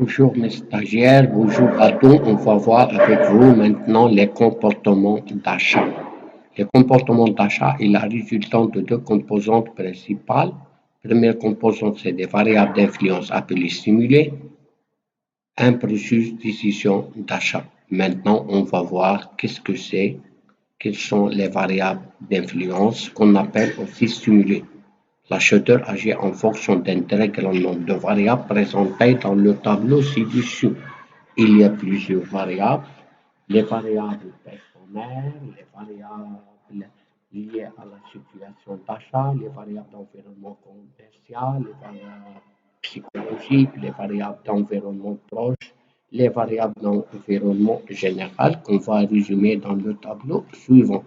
Bonjour mes stagiaires, bonjour à tous. On va voir avec vous maintenant les comportements d'achat. Le comportement d'achat est la résultante de deux composantes principales. Première composante, c'est des variables d'influence appelées stimulés, un processus de décision d'achat. Maintenant, on va voir qu'est-ce que c'est, quelles sont les variables d'influence qu'on appelle aussi stimulés. L'acheteur agit en fonction d'un très grand nombre de variables présentées dans le tableau ci-dessus. Il y a plusieurs variables, les variables personnelles, les variables liées à la situation d'achat, les variables d'environnement commercial, les variables psychologiques, les variables d'environnement proche, les variables d'environnement général qu'on va résumer dans le tableau suivant.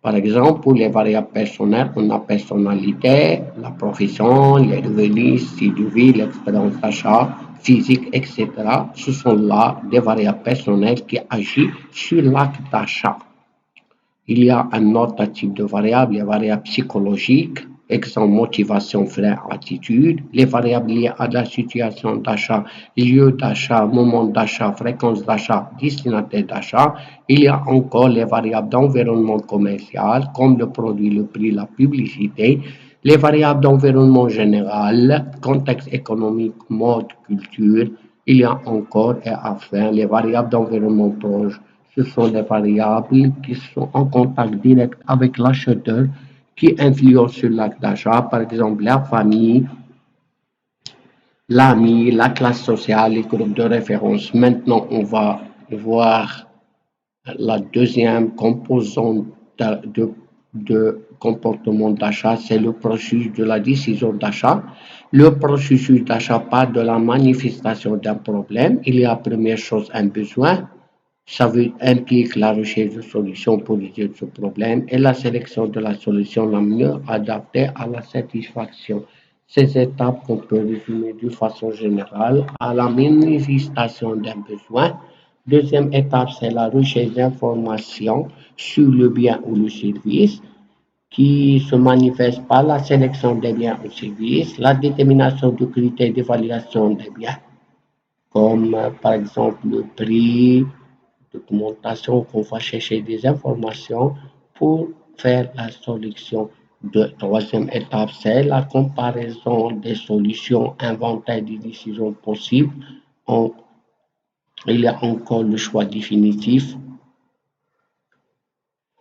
Par exemple, pour les variables personnelles, on a personnalité, la profession, les revenus, style de vie, l'expérience d'achat, physique, etc. Ce sont là des variables personnelles qui agissent sur l'acte d'achat. Il y a un autre type de variables, les variables psychologiques, exemple motivation, frein, attitude, les variables liées à la situation d'achat, lieu d'achat, moment d'achat, fréquence d'achat, destinataire d'achat. Il y a encore les variables d'environnement commercial, comme le produit, le prix, la publicité, les variables d'environnement général, contexte économique, mode, culture. Il y a encore et enfin les variables d'environnement proche. Ce sont des variables qui sont en contact direct avec l'acheteur qui influencent sur l'acte d'achat, par exemple la famille, l'ami, la classe sociale, les groupes de référence. Maintenant, on va voir la deuxième composante de comportement d'achat, c'est le processus de la décision d'achat. Le processus d'achat part de la manifestation d'un problème. Il y a première chose un besoin. Ça implique la recherche de solutions pour résoudre ce problème et la sélection de la solution la mieux adaptée à la satisfaction. Ces étapes qu'on peut résumer de façon générale à la manifestation d'un besoin. Deuxième étape, c'est la recherche d'informations sur le bien ou le service qui se manifeste par la sélection des biens ou services, la détermination de critères d'évaluation des biens, comme par exemple le prix, documentation qu'on va chercher des informations pour faire la solution. De troisième étape, c'est la comparaison des solutions, inventaire des décisions possibles. Il y a encore le choix définitif,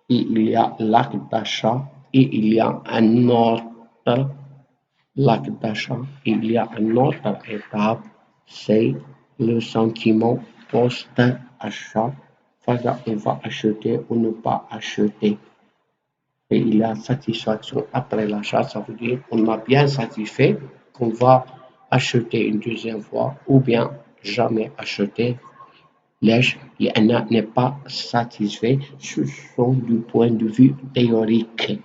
il y a l'acte d'achat et il y a un autre l'acte d'achat. Il y a une autre étape, c'est le sentiment post-achat. On va acheter ou ne pas acheter. Et il y a satisfaction après l'achat, ça veut dire qu'on a bien satisfait qu'on va acheter une deuxième fois ou bien jamais acheter. L'âge n'est pas satisfait, ce sont du point de vue théorique.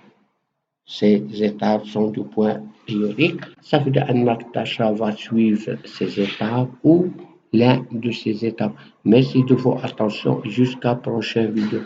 Ces étapes sont du point théorique. Ça veut dire qu'un acte d'achat va suivre ces étapes ou l'un de ces étapes. Merci de votre attention. Jusqu'à la prochaine vidéo.